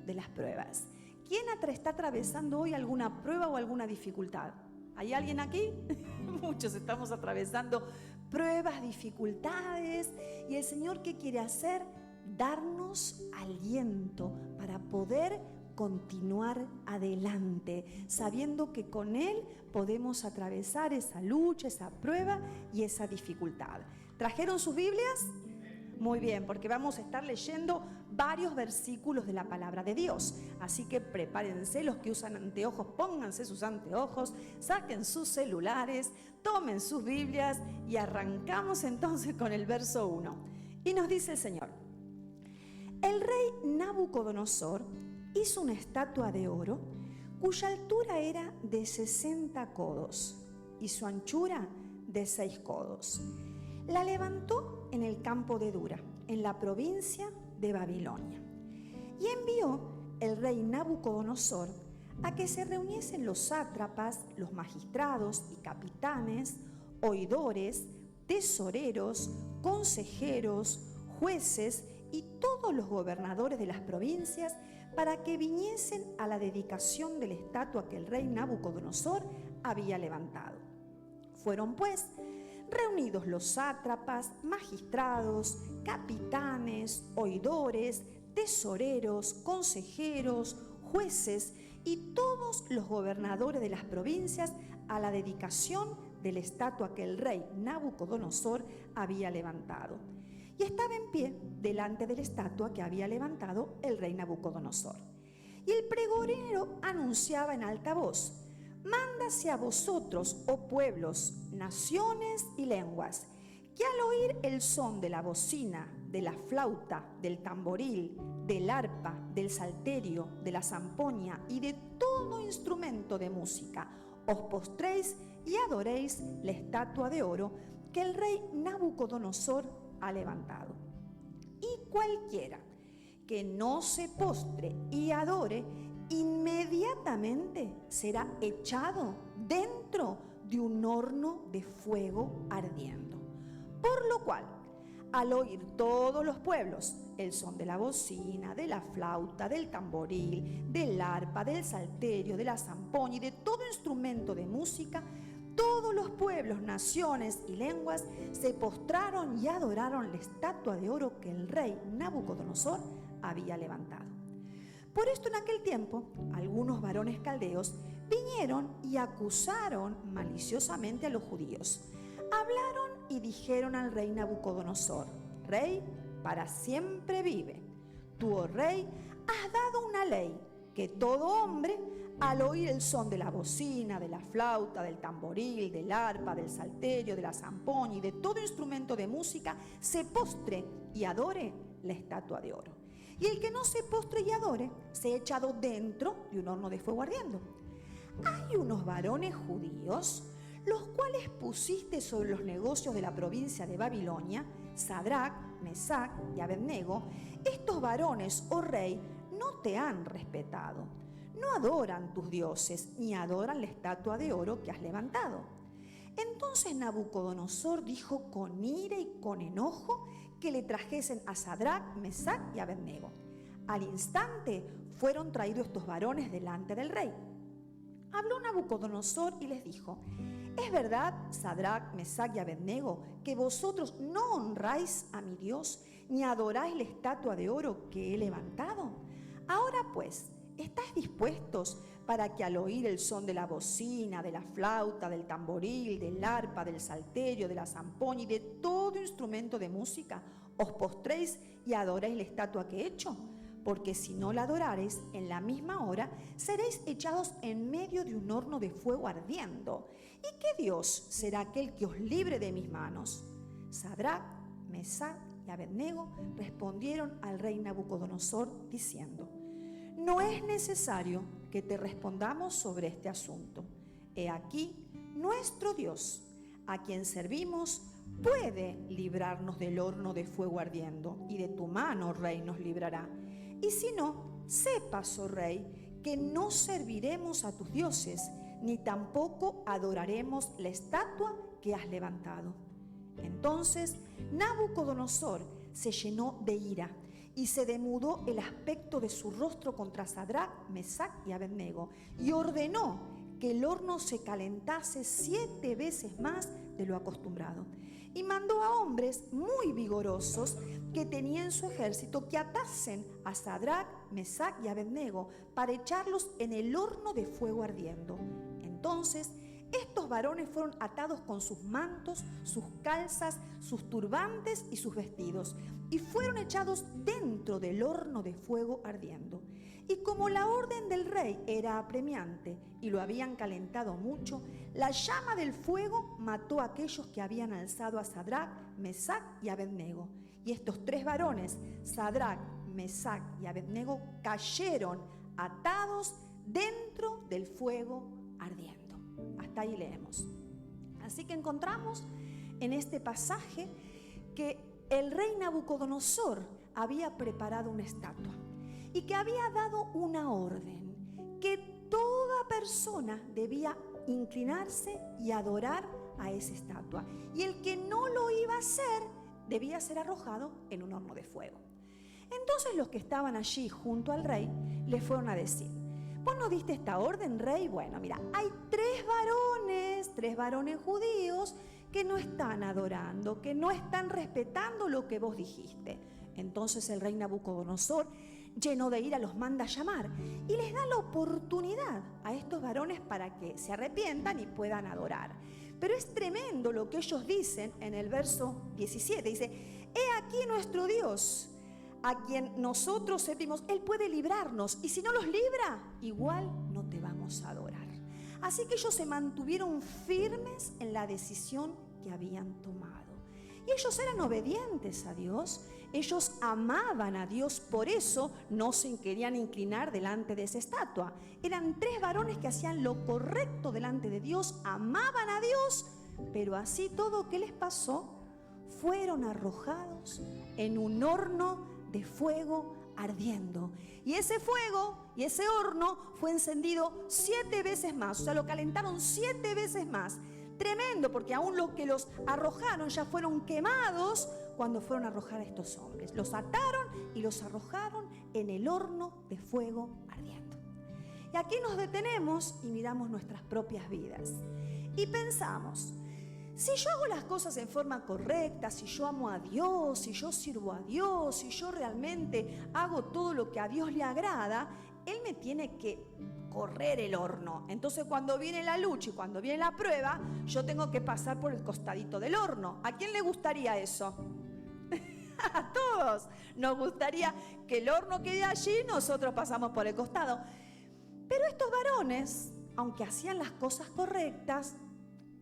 de las pruebas. ¿Quién está atravesando hoy alguna prueba o alguna dificultad? ¿Hay alguien aquí? Muchos estamos atravesando pruebas, dificultades. ¿Y el Señor qué quiere hacer? Darnos aliento para poder continuar adelante, sabiendo que con Él podemos atravesar esa lucha, esa prueba y esa dificultad. ¿Trajeron sus Biblias? Muy bien, porque vamos a estar leyendo varios versículos de la palabra de Dios. Así que prepárense, los que usan anteojos, pónganse sus anteojos, saquen sus celulares, tomen sus Biblias y arrancamos entonces con el verso 1. Y nos dice el Señor: el rey Nabucodonosor hizo una estatua de oro cuya altura era de 60 codos y su anchura de 6 codos. La levantó en el campo de Dura, en la provincia de Babilonia. Y envió el rey Nabucodonosor a que se reuniesen los sátrapas, los magistrados y capitanes, oidores, tesoreros, consejeros, jueces y todos los gobernadores de las provincias para que viniesen a la dedicación de la estatua que el rey Nabucodonosor había levantado. Fueron pues reunidos los sátrapas, magistrados, capitanes, oidores, tesoreros, consejeros, jueces y todos los gobernadores de las provincias a la dedicación de la estatua que el rey Nabucodonosor había levantado. Y estaba en pie delante de la estatua que había levantado el rey Nabucodonosor. Y el pregonero anunciaba en alta voz: mándase a vosotros, oh pueblos, naciones y lenguas, que al oír el son de la bocina, de la flauta, del tamboril, del arpa, del salterio, de la zampoña y de todo instrumento de música, os postréis y adoréis la estatua de oro que el rey Nabucodonosor ha levantado. Y cualquiera que no se postre y adore, inmediatamente será echado dentro de un horno de fuego ardiendo. Por lo cual, al oír todos los pueblos el son de la bocina, de la flauta, del tamboril, del arpa, del salterio, de la zampoña y de todo instrumento de música, todos los pueblos, naciones y lenguas se postraron y adoraron la estatua de oro que el rey Nabucodonosor había levantado. Por esto en aquel tiempo algunos varones caldeos vinieron y acusaron maliciosamente a los judíos. Hablaron y dijeron al rey Nabucodonosor: Rey, para siempre vive. Tú, oh rey, has dado una ley que todo hombre, al oír el son de la bocina, de la flauta, del tamboril, del arpa, del salterio, de la zampoña y de todo instrumento de música, se postre y adore la estatua de oro. Y el que no se postre y adore, se ha echado dentro de un horno de fuego ardiendo. Hay unos varones judíos, los cuales pusiste sobre los negocios de la provincia de Babilonia, Sadrac, Mesac y Abednego. Estos varones, oh rey, no te han respetado. No adoran tus dioses, ni adoran la estatua de oro que has levantado. Entonces Nabucodonosor dijo con ira y con enojo que le trajesen a Sadrac, Mesac y Abednego. Al instante fueron traídos estos varones delante del rey. Habló Nabucodonosor y les dijo: ¿es verdad, Sadrac, Mesac y Abednego, que vosotros no honráis a mi Dios, ni adoráis la estatua de oro que he levantado? Ahora pues, ¿estáis dispuestos para que al oír el son de la bocina, de la flauta, del tamboril, del arpa, del salterio, de la zampoña y de todo instrumento de música, os postréis y adoréis la estatua que he hecho? Porque si no la adorareis, en la misma hora seréis echados en medio de un horno de fuego ardiendo. ¿Y qué Dios será aquel que os libre de mis manos? Sadrac, Mesac y Abednego respondieron al rey Nabucodonosor diciendo: no es necesario que te respondamos sobre este asunto. He aquí, nuestro Dios, a quien servimos, puede librarnos del horno de fuego ardiendo, y de tu mano, rey, nos librará. Y si no, sepas, oh rey, que no serviremos a tus dioses, ni tampoco adoraremos la estatua que has levantado. Entonces Nabucodonosor se llenó de ira y se demudó el aspecto de su rostro contra Sadrac, Mesac y Abednego, y ordenó que el horno se calentase 7 veces más de lo acostumbrado. Y mandó a hombres muy vigorosos que tenía en su ejército que atasen a Sadrac, Mesac y Abednego para echarlos en el horno de fuego ardiendo. Entonces estos varones fueron atados con sus mantos, sus calzas, sus turbantes y sus vestidos, y fueron echados dentro del horno de fuego ardiendo. Y como la orden del rey era apremiante y lo habían calentado mucho, la llama del fuego mató a aquellos que habían alzado a Sadrac, Mesac y Abednego. Y estos 3 varones, Sadrac, Mesac y Abednego, cayeron atados dentro del fuego ardiendo. Hasta ahí leemos. Así que encontramos en este pasaje que el rey Nabucodonosor había preparado una estatua y que había dado una orden que toda persona debía inclinarse y adorar a esa estatua, y el que no lo iba a hacer debía ser arrojado en un horno de fuego. Entonces los que estaban allí junto al rey le fueron a decir: ¿vos no diste esta orden, rey? Bueno, mira, hay 3 varones judíos que no están adorando, que no están respetando lo que vos dijiste. Entonces el rey Nabucodonosor, lleno de ira, los manda a llamar y les da la oportunidad a estos varones para que se arrepientan y puedan adorar. Pero es tremendo lo que ellos dicen en el verso 17. Dice: he aquí nuestro Dios, a quien nosotros servimos, Él puede librarnos, y si no los libra, igual no te vamos a adorar. Así que ellos se mantuvieron firmes en la decisión que habían tomado. Y ellos eran obedientes a Dios, ellos amaban a Dios, por eso no se querían inclinar delante de esa estatua. Eran 3 varones que hacían lo correcto delante de Dios, amaban a Dios, pero así todo, ¿qué les pasó? Fueron arrojados en un horno de fuego ardiendo. Y ese fuego y ese horno fue encendido 7 veces más, o sea, lo calentaron 7 veces más. Tremendo, porque aún los que los arrojaron ya fueron quemados cuando fueron a arrojar a estos hombres. Los ataron y los arrojaron en el horno de fuego ardiendo. Y aquí nos detenemos y miramos nuestras propias vidas y pensamos: si yo hago las cosas en forma correcta, si yo amo a Dios, si yo sirvo a Dios, si yo realmente hago todo lo que a Dios le agrada, Él me tiene que correr el horno. Entonces cuando viene la lucha y cuando viene la prueba, yo tengo que pasar por el costadito del horno. ¿A quién le gustaría eso? A todos nos gustaría que el horno quede allí, nosotros pasamos por el costado. Pero estos varones, aunque hacían las cosas correctas,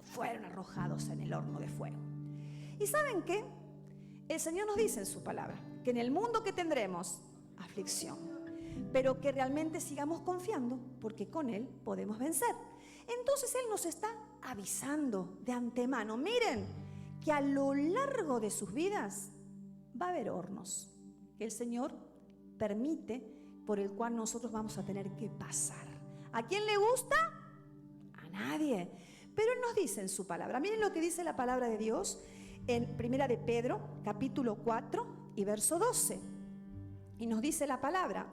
fueron arrojados en el horno de fuego. ¿Y saben qué? El Señor nos dice en su palabra que en el mundo que tendremos aflicción, pero que realmente sigamos confiando, porque con Él podemos vencer. Entonces Él nos está avisando de antemano: miren, que a lo largo de sus vidas va a haber hornos que el Señor permite, por el cual nosotros vamos a tener que pasar. ¿A quién le gusta? A nadie. Pero Él nos dice en su palabra. Miren lo que dice la palabra de Dios en Primera de Pedro, capítulo 4 y verso 12. Y nos dice la palabra: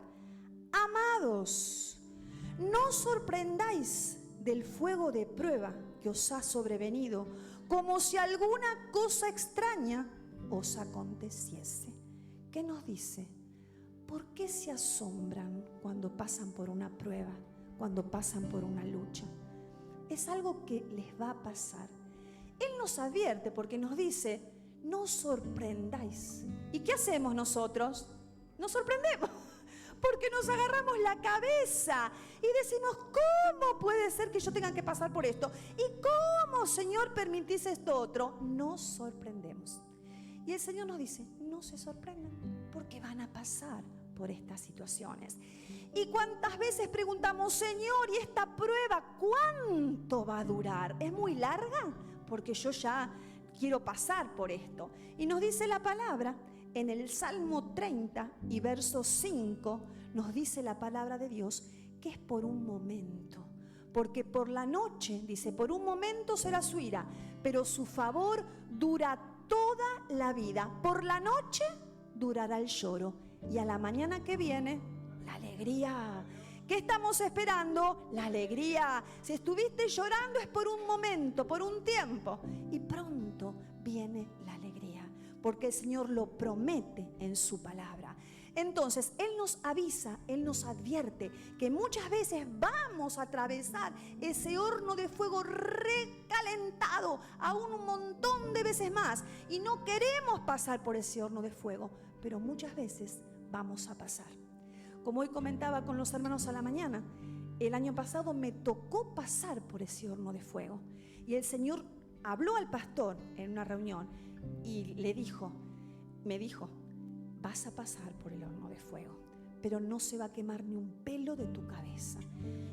amados, no os sorprendáis del fuego de prueba que os ha sobrevenido, como si alguna cosa extraña os aconteciese. ¿Qué nos dice? ¿Por qué se asombran cuando pasan por una prueba, cuando pasan por una lucha? Es algo que les va a pasar. Él nos advierte porque nos dice: no os sorprendáis. ¿Y qué hacemos nosotros? Nos sorprendemos, porque nos agarramos la cabeza y decimos: ¿cómo puede ser que yo tenga que pasar por esto? ¿Y cómo, Señor, permitís esto otro? Nos sorprendemos. Y el Señor nos dice: no se sorprendan, porque van a pasar por estas situaciones. ¿Y cuántas veces preguntamos: Señor, ¿y esta prueba cuánto va a durar? ¿Es muy larga? Porque yo ya quiero pasar por esto. Y nos dice la palabra en el Salmo 30 y verso 5, nos dice la palabra de Dios que es por un momento. Porque por la noche, dice, por un momento será su ira, pero su favor dura toda la vida. Por la noche durará el lloro y a la mañana que viene, la alegría. ¿Qué estamos esperando? La alegría. Si estuviste llorando es por un momento, por un tiempo, y pronto viene la alegría, porque el Señor lo promete en su palabra. Entonces, Él nos avisa, Él nos advierte que muchas veces vamos a atravesar ese horno de fuego recalentado aún un montón de veces más, y no queremos pasar por ese horno de fuego, pero muchas veces vamos a pasar. Como hoy comentaba con los hermanos a la mañana, el año pasado me tocó pasar por ese horno de fuego, y el Señor habló al pastor en una reunión y me dijo, vas a pasar por el horno de fuego, pero no se va a quemar ni un pelo de tu cabeza.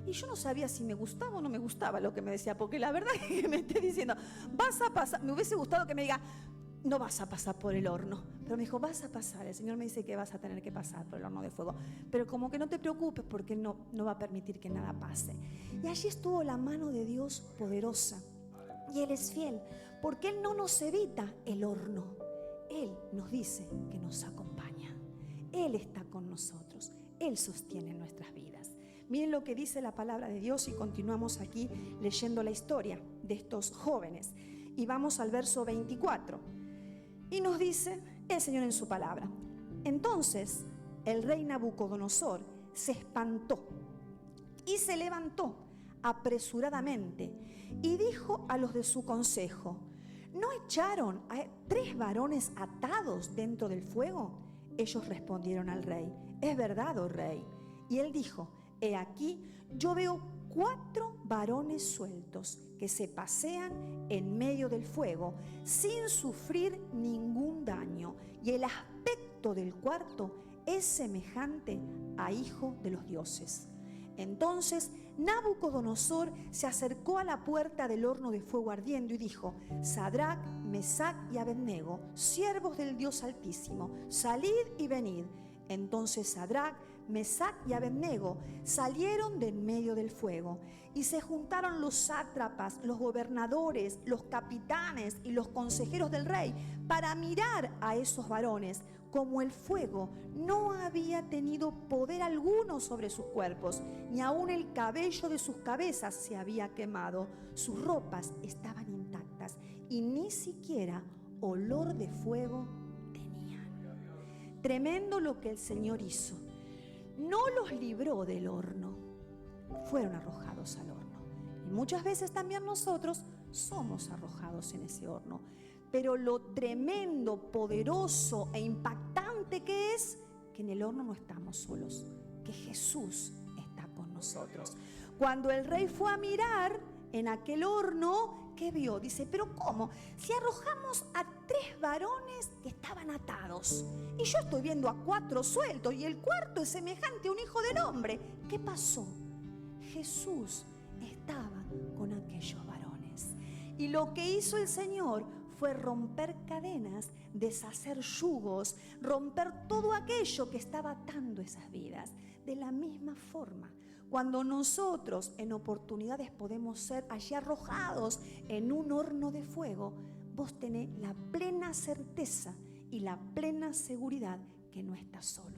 Y yo no sabía si me gustaba o no me gustaba lo que me decía, porque la verdad es que me esté diciendo, vas a pasar, me hubiese gustado que me diga, no vas a pasar por el horno, pero me dijo, vas a pasar. El Señor me dice que vas a tener que pasar por el horno de fuego, pero como que no te preocupes, porque no va a permitir que nada pase. Y allí estuvo la mano de Dios poderosa, y Él es fiel, porque Él no nos evita el horno. Él nos dice que nos acompaña. Él está con nosotros. Él sostiene nuestras vidas. Miren lo que dice la palabra de Dios, y continuamos aquí leyendo la historia de estos jóvenes. Y vamos al verso 24. Y nos dice el Señor en su palabra: entonces el rey Nabucodonosor se espantó y se levantó apresuradamente y dijo a los de su consejo: ¿no echaron a 3 varones atados dentro del fuego? Ellos respondieron al rey: es verdad, oh rey. Y él dijo: he aquí, yo veo 4 varones sueltos que se pasean en medio del fuego sin sufrir ningún daño, y el aspecto del cuarto es semejante a hijo de los dioses. Entonces Nabucodonosor se acercó a la puerta del horno de fuego ardiendo y dijo: Sadrac, Mesac y Abednego, siervos del Dios Altísimo, salid y venid. Entonces Sadrac, Mesac y Abednego salieron de en medio del fuego, y se juntaron los sátrapas, los gobernadores, los capitanes y los consejeros del rey para mirar a esos varones, como el fuego no había tenido poder alguno sobre sus cuerpos, ni aun el cabello de sus cabezas se había quemado. Sus ropas estaban intactas y ni siquiera olor de fuego tenían. Tremendo lo que el Señor hizo. No los libró del horno, fueron arrojados al horno. Y muchas veces también nosotros somos arrojados en ese horno. Pero lo tremendo, poderoso e impactante que es, que en el horno no estamos solos, que Jesús está con nosotros. Cuando el rey fue a mirar en aquel horno, ¿qué vio? Dice: ¿pero cómo? Si arrojamos a 3 varones que estaban atados, y yo estoy viendo a 4 sueltos, y el cuarto es semejante a un hijo del hombre. ¿Qué pasó? Jesús estaba con aquellos varones. Y lo que hizo el Señor fue romper cadenas, deshacer yugos, romper todo aquello que estaba atando esas vidas. De la misma forma, cuando nosotros en oportunidades podemos ser allí arrojados en un horno de fuego, vos tenés la plena certeza y la plena seguridad que no estás solo,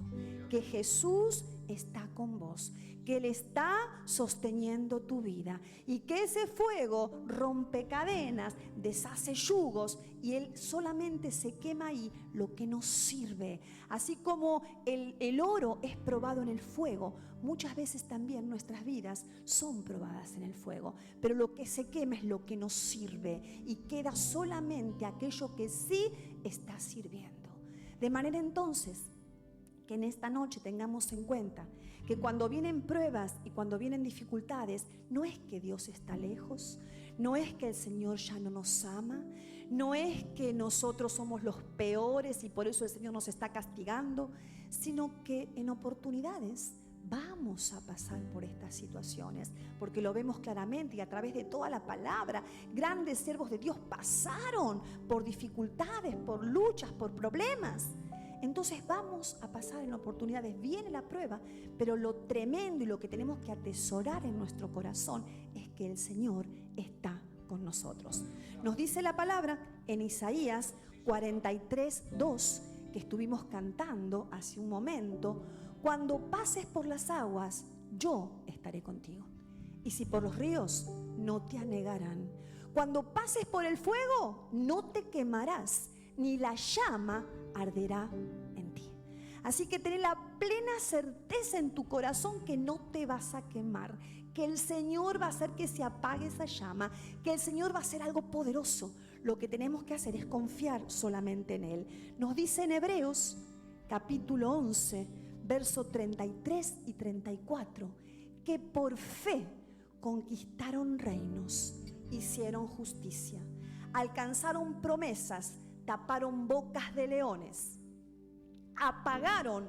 que Jesús está con vos, que Él está sosteniendo tu vida, y que ese fuego rompe cadenas, deshace yugos, y Él solamente se quema ahí lo que nos sirve. Así como el oro es probado en el fuego, muchas veces también nuestras vidas son probadas en el fuego, pero lo que se quema es lo que nos sirve, y queda solamente aquello que sí está sirviendo. De manera entonces que en esta noche tengamos en cuenta que cuando vienen pruebas y cuando vienen dificultades, no es que Dios está lejos, no es que el Señor ya no nos ama, no es que nosotros somos los peores y por eso el Señor nos está castigando, sino que en oportunidades vamos a pasar por estas situaciones, porque lo vemos claramente y a través de toda la palabra. Grandes siervos de Dios pasaron por dificultades, por luchas, por problemas. Entonces vamos a pasar en oportunidades. Viene la prueba, pero lo tremendo y lo que tenemos que atesorar en nuestro corazón es que el Señor está con nosotros. Nos dice la palabra en Isaías 43:2 que estuvimos cantando hace un momento, cuando pases por las aguas, yo estaré contigo. Y si por los ríos, no te anegarán. Cuando pases por el fuego, no te quemarás, ni la llama arderá en ti. Así que ten la plena certeza en tu corazón que no te vas a quemar, que el Señor va a hacer que se apague esa llama, que el Señor va a hacer algo poderoso. Lo que tenemos que hacer es confiar solamente en Él. Nos dice en Hebreos capítulo 11, versos 33 y 34, que por fe conquistaron reinos, hicieron justicia, alcanzaron promesas, taparon bocas de leones, apagaron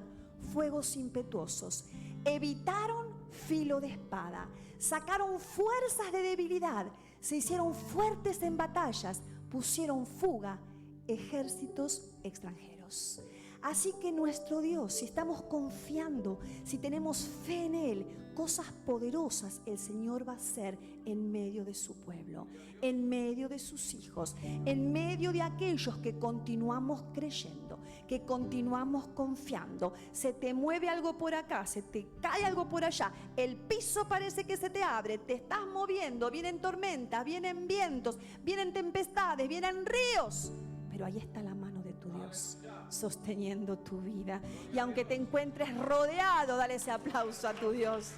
fuegos impetuosos, evitaron filo de espada, sacaron fuerzas de debilidad, se hicieron fuertes en batallas, pusieron fuga ejércitos extranjeros. Así que nuestro Dios, si estamos confiando, si tenemos fe en Él, cosas poderosas el Señor va a hacer en medio de su pueblo, en medio de sus hijos, en medio de aquellos que continuamos creyendo, que continuamos confiando. Se te mueve algo por acá, se te cae algo por allá, el piso parece que se te abre, te estás moviendo, vienen tormentas, vienen vientos, vienen tempestades, vienen ríos, pero ahí está la mano de tu Dios sosteniendo tu vida. Y aunque te encuentres rodeado, dale ese aplauso a tu Dios,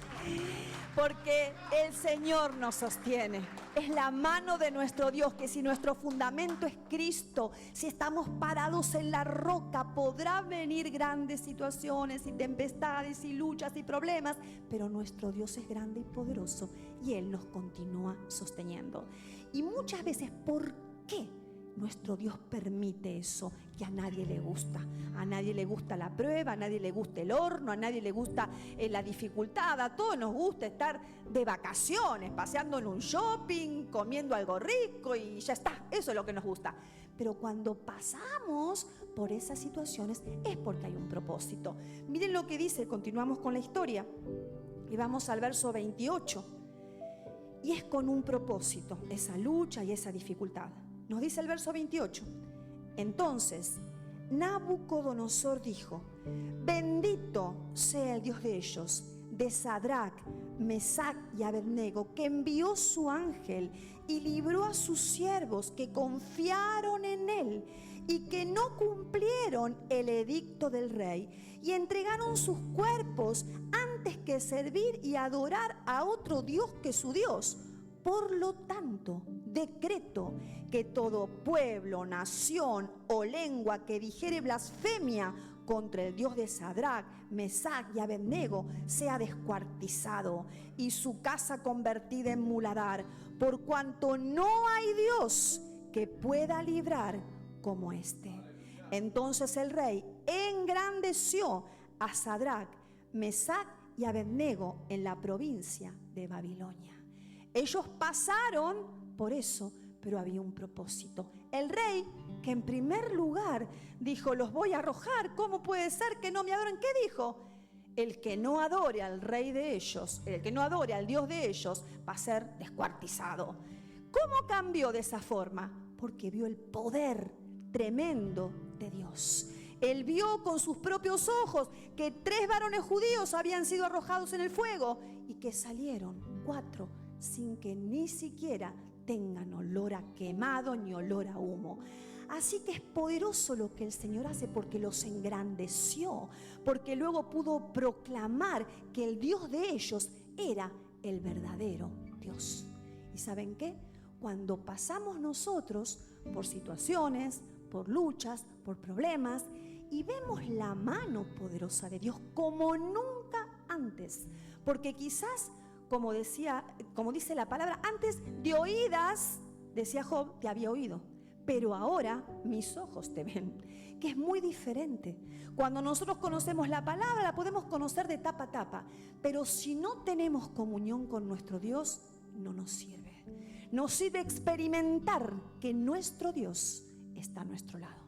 porque el Señor nos sostiene. Es la mano de nuestro Dios, que si nuestro fundamento es Cristo, si estamos parados en la roca, podrán venir grandes situaciones y tempestades y luchas y problemas, pero nuestro Dios es grande y poderoso y Él nos continúa sosteniendo. Y muchas veces, ¿por qué nuestro Dios permite eso que a nadie le gusta? A nadie le gusta la prueba, a nadie le gusta el horno, a nadie le gusta la dificultad. A todos nos gusta estar de vacaciones, paseando en un shopping, comiendo algo rico y ya está. Eso es lo que nos gusta. Pero cuando pasamos por esas situaciones es porque hay un propósito. Miren lo que dice, continuamos con la historia y vamos al verso 28. Y es con un propósito esa lucha y esa dificultad. Nos dice el verso 28. Entonces Nabucodonosor dijo: bendito sea el Dios de ellos, de Sadrac, Mesac y Abednego, que envió su ángel y libró a sus siervos que confiaron en él y que no cumplieron el edicto del rey y entregaron sus cuerpos antes que servir y adorar a otro Dios que su Dios. Por lo tanto, decreto que todo pueblo, nación o lengua que dijere blasfemia contra el Dios de Sadrac, Mesac y Abednego sea descuartizado y su casa convertida en muladar, por cuanto no hay Dios que pueda librar como este. Entonces el rey engrandeció a Sadrac, Mesac y Abednego en la provincia de Babilonia. Ellos pasaron por eso, pero había un propósito. El rey, que en primer lugar dijo: los voy a arrojar, ¿cómo puede ser que no me adoren? ¿Qué dijo? El que no adore al rey de ellos, el que no adore al Dios de ellos, va a ser descuartizado. ¿Cómo cambió de esa forma? Porque vio el poder tremendo de Dios. Él vio con sus propios ojos que 3 varones judíos habían sido arrojados en el fuego y que salieron 4 sin que ni siquiera tengan olor a quemado ni olor a humo. Así que es poderoso lo que el Señor hace, porque los engrandeció, porque luego pudo proclamar que el Dios de ellos era el verdadero Dios. ¿Y saben qué? Cuando pasamos nosotros por situaciones, por luchas, por problemas, y vemos la mano poderosa de Dios como nunca antes, porque quizás, como dice la palabra, antes de oídas, decía Job, te había oído, pero ahora mis ojos te ven, que es muy diferente. Cuando nosotros conocemos la palabra, la podemos conocer de tapa a tapa, pero si no tenemos comunión con nuestro Dios, no nos sirve. Nos sirve experimentar que nuestro Dios está a nuestro lado,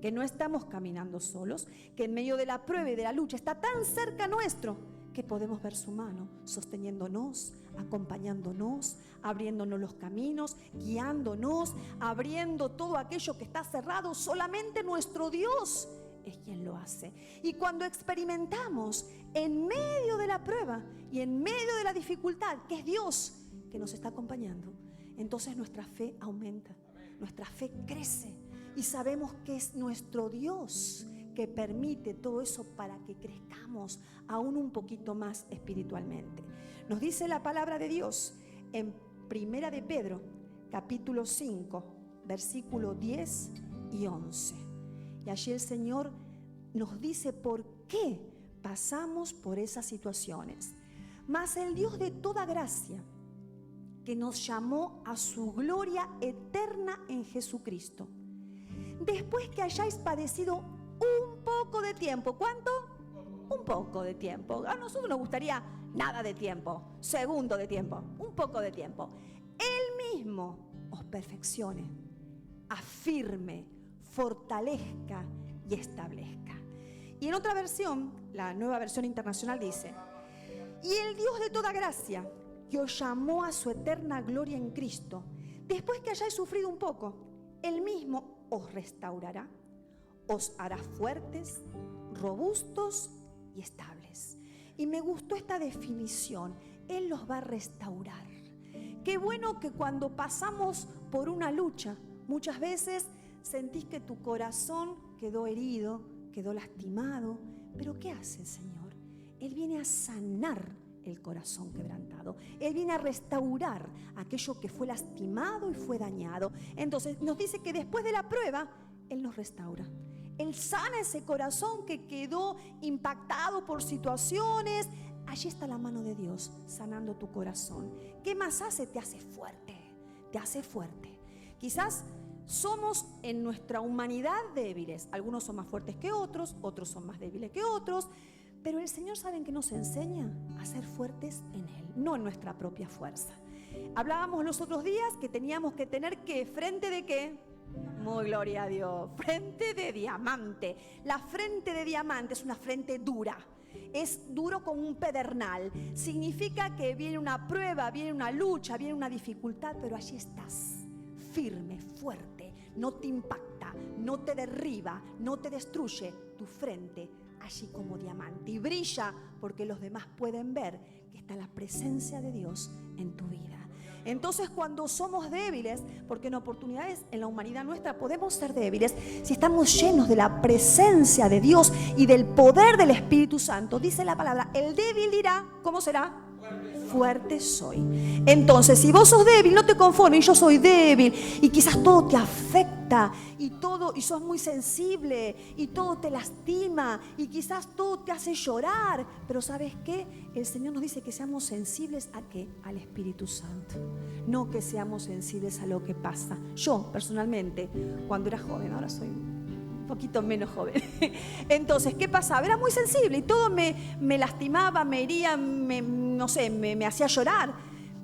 que no estamos caminando solos, que en medio de la prueba y de la lucha está tan cerca nuestro, que podemos ver su mano sosteniéndonos, acompañándonos, abriéndonos los caminos, guiándonos, abriendo todo aquello que está cerrado. Solamente nuestro Dios es quien lo hace. Y cuando experimentamos en medio de la prueba y en medio de la dificultad que es Dios que nos está acompañando, entonces nuestra fe aumenta, nuestra fe crece y sabemos que es nuestro Dios que permite todo eso para que crezcamos aún un poquito más espiritualmente. Nos dice la palabra de Dios en Primera de Pedro, capítulo 5, versículo 10 y 11. Y allí el Señor nos dice por qué pasamos por esas situaciones. Mas el Dios de toda gracia, que nos llamó a su gloria eterna en Jesucristo, después que hayáis padecido un poco de tiempo. ¿Cuánto? Un poco de tiempo. A nosotros nos gustaría nada de tiempo, segundo de tiempo, un poco de tiempo. Él mismo os perfeccione, afirme, fortalezca y establezca. Y en otra versión, la Nueva Versión Internacional dice: y el Dios de toda gracia, que os llamó a su eterna gloria en Cristo, después que hayáis sufrido un poco, Él mismo os restaurará, os hará fuertes, robustos y estables. Y me gustó esta definición: Él los va a restaurar. Qué bueno que cuando pasamos por una lucha, muchas veces sentís que tu corazón quedó herido, quedó lastimado. Pero ¿qué hace el Señor? Él viene a sanar el corazón quebrantado. Él viene a restaurar aquello que fue lastimado y fue dañado. Entonces nos dice que después de la prueba, Él nos restaura. Él sana ese corazón que quedó impactado por situaciones. Allí está la mano de Dios sanando tu corazón. ¿Qué más hace? Te hace fuerte, te hace fuerte. Quizás somos en nuestra humanidad débiles. Algunos son más fuertes que otros, otros son más débiles que otros. Pero el Señor, ¿saben qué nos enseña? A ser fuertes en Él, no en nuestra propia fuerza. Hablábamos los otros días que teníamos que tener ¿qué? ¿Frente de qué? Muy gloria a Dios. Frente de diamante. La frente de diamante es una frente dura. Es duro como un pedernal. Significa que viene una prueba, viene una lucha, viene una dificultad, pero allí estás, firme, fuerte. No te impacta, no te derriba, no te destruye. Tu frente allí como diamante y brilla porque los demás pueden ver que está la presencia de Dios en tu vida. Entonces, cuando somos débiles, porque en oportunidades en la humanidad nuestra podemos ser débiles, si estamos llenos de la presencia de Dios y del poder del Espíritu Santo, dice la palabra, el débil dirá, ¿cómo será? Fuerte soy. Entonces, si vos sos débil, no te conformes, yo soy débil, y quizás todo te afecta, y sos muy sensible, y todo te lastima, y quizás todo te hace llorar, pero ¿sabes qué? El Señor nos dice que seamos sensibles ¿a qué? Al Espíritu Santo, no que seamos sensibles a lo que pasa. Yo, personalmente, cuando era joven, ahora soy un poquito menos joven, entonces, ¿qué pasaba? Era muy sensible, y todo me lastimaba, me hería, me hacía llorar.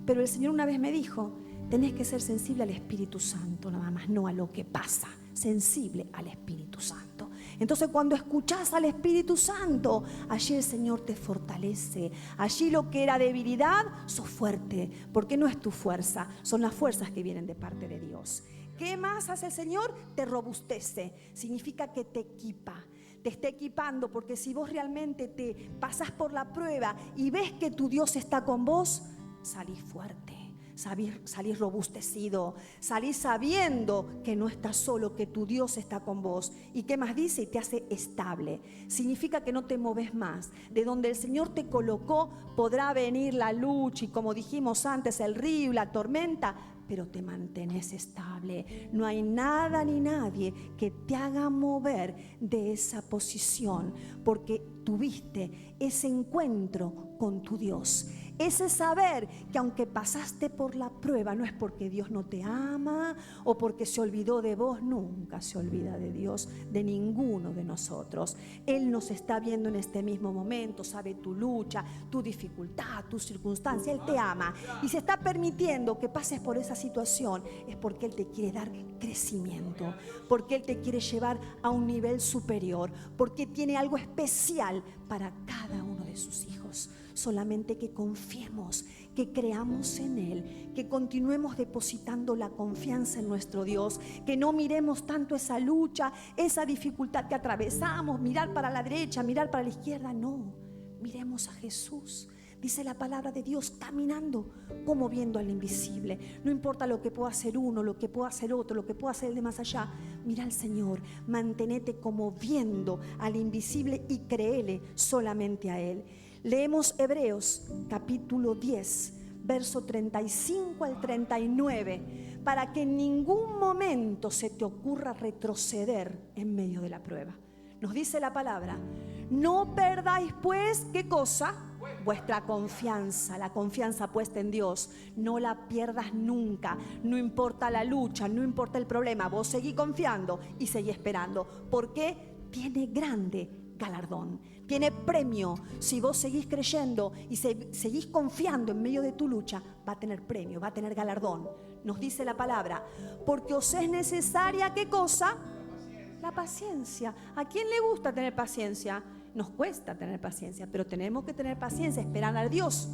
Pero el Señor una vez me dijo: tenés que ser sensible al Espíritu Santo, nada más, no a lo que pasa. Sensible al Espíritu Santo. Entonces, cuando escuchás al Espíritu Santo, allí el Señor te fortalece. Allí lo que era debilidad, sos fuerte, porque no es tu fuerza, son las fuerzas que vienen de parte de Dios. ¿Qué más hace el Señor? Te robustece. Significa que te equipa. Te está equipando, porque si vos realmente te pasás por la prueba y ves que tu Dios está con vos, salís fuerte, salís robustecido, salís sabiendo que no estás solo, que tu Dios está con vos. ¿Y qué más dice? Y te hace estable. Significa que no te moves más. De donde el Señor te colocó podrá venir la lucha y, como dijimos antes, el río y la tormenta, pero te mantienes estable. No hay nada ni nadie que te haga mover de esa posición, porque tuviste ese encuentro con tu Dios. Ese saber que aunque pasaste por la prueba, no es porque Dios no te ama o porque se olvidó de vos. Nunca se olvida de Dios, de ninguno de nosotros. Él nos está viendo en este mismo momento, sabe tu lucha, tu dificultad, tu circunstancia. Él te ama y se está permitiendo que pases por esa situación. Es porque Él te quiere dar crecimiento, porque Él te quiere llevar a un nivel superior, porque tiene algo especial para cada uno de sus hijos. Solamente que confiemos, que creamos en Él, que continuemos depositando la confianza en nuestro Dios, que no miremos tanto esa lucha, esa dificultad que atravesamos, mirar para la derecha, mirar para la izquierda. No, miremos a Jesús. Dice la palabra de Dios, caminando como viendo al invisible. No importa lo que pueda hacer uno, lo que pueda hacer otro, lo que pueda hacer el de más allá. Mira al Señor, mantenete como viendo al invisible y créele solamente a Él. Leemos Hebreos capítulo 10, verso 35 al 39, para que en ningún momento se te ocurra retroceder en medio de la prueba. Nos dice la palabra, no perdáis pues, ¿qué cosa? Vuestra confianza, la confianza puesta en Dios. No la pierdas nunca, no importa la lucha, no importa el problema. Vos seguí confiando y seguí esperando, porque tiene grande galardón, tiene premio. Si vos seguís creyendo y seguís confiando en medio de tu lucha, va a tener premio, va a tener galardón. Nos dice la palabra, porque os es necesaria, ¿qué cosa? La paciencia. ¿A quién le gusta tener paciencia? Nos cuesta tener paciencia, pero tenemos que tener paciencia, esperar a Dios,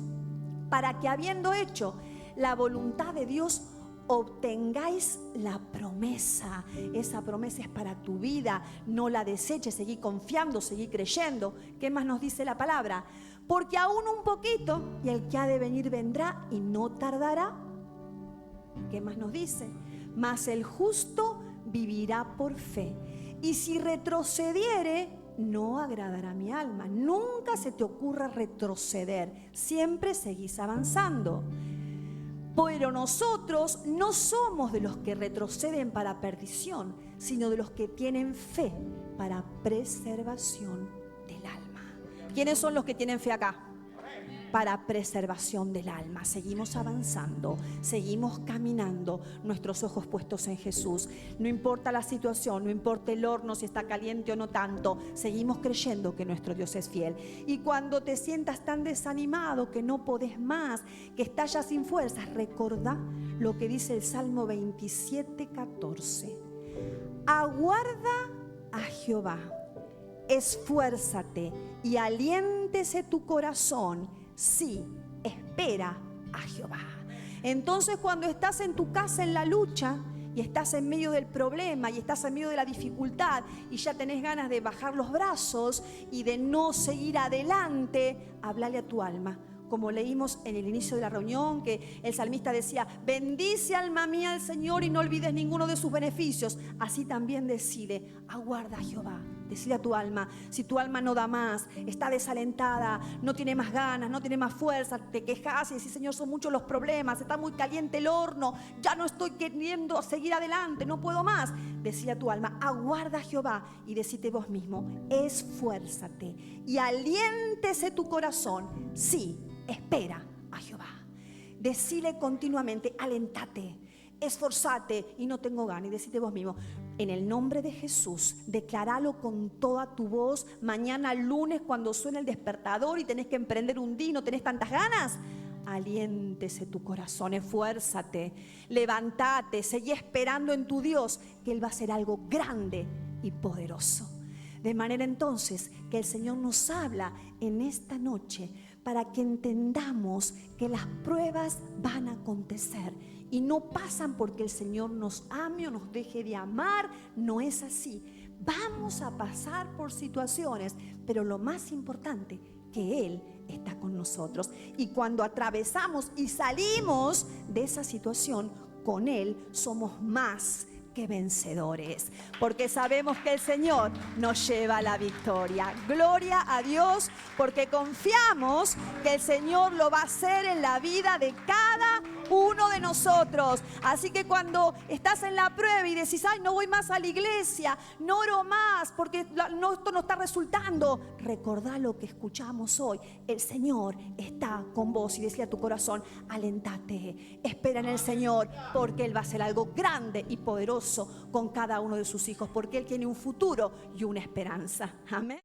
para que habiendo hecho la voluntad de Dios, obtengáis la promesa. Esa promesa es para tu vida, no la deseches, seguí confiando, seguí creyendo. ¿Qué más nos dice la palabra? Porque aún un poquito, y el que ha de venir vendrá y no tardará. ¿Qué más nos dice? Mas el justo vivirá por fe, y si retrocediere, no agradará a mi alma. Nunca se te ocurra retroceder, siempre seguís avanzando. Pero nosotros no somos de los que retroceden para perdición, sino de los que tienen fe para preservación del alma. ¿Quiénes son los que tienen fe acá? Para preservación del alma. Seguimos avanzando, seguimos caminando, nuestros ojos puestos en Jesús. No importa la situación, no importa el horno, si está caliente o no tanto, seguimos creyendo que nuestro Dios es fiel. Y cuando te sientas tan desanimado que no podés más, que estás ya sin fuerzas, recordá lo que dice el Salmo 27:14. Aguarda a Jehová, esfuérzate y aliéntese tu corazón. Sí, espera a Jehová. Entonces, cuando estás en tu casa en la lucha y estás en medio del problema y estás en medio de la dificultad y ya tenés ganas de bajar los brazos y de no seguir adelante, háblale a tu alma. Como leímos en el inicio de la reunión, que el salmista decía, bendice alma mía al Señor y no olvides ninguno de sus beneficios. Así también decide, aguarda a Jehová. Decile a tu alma, si tu alma no da más, está desalentada, no tiene más ganas, no tiene más fuerza, te quejas y decís, Señor, son muchos los problemas, está muy caliente el horno, ya no estoy queriendo seguir adelante, no puedo más. Decile a tu alma, aguarda a Jehová, y decite vos mismo, esfuérzate y aliéntese tu corazón. Sí, espera a Jehová. Decile continuamente, alentate, esforzate y no tengo ganas. Y decite vos mismo, en el nombre de Jesús, declaralo con toda tu voz. Mañana lunes, cuando suene el despertador y tenés que emprender un día y no tenés tantas ganas, aliéntese tu corazón, esfuérzate, levántate, seguí esperando en tu Dios, que Él va a hacer algo grande y poderoso. De manera entonces que el Señor nos habla en esta noche para que entendamos que las pruebas van a acontecer y no pasan porque el Señor nos ame o nos deje de amar. No es así. Vamos a pasar por situaciones, pero lo más importante, que Él está con nosotros. Y cuando atravesamos y salimos de esa situación, con Él somos más que vencedores, porque sabemos que el Señor nos lleva a la victoria. Gloria a Dios, porque confiamos que el Señor lo va a hacer en la vida de cada uno de nosotros. Así que cuando estás en la prueba y decís, ay, no voy más a la iglesia, no oro más porque esto no está resultando, recordá lo que escuchamos hoy. El Señor está con vos, y decía a tu corazón, alentate, espera en el Señor, porque Él va a hacer algo grande y poderoso con cada uno de sus hijos, porque Él tiene un futuro y una esperanza. Amén.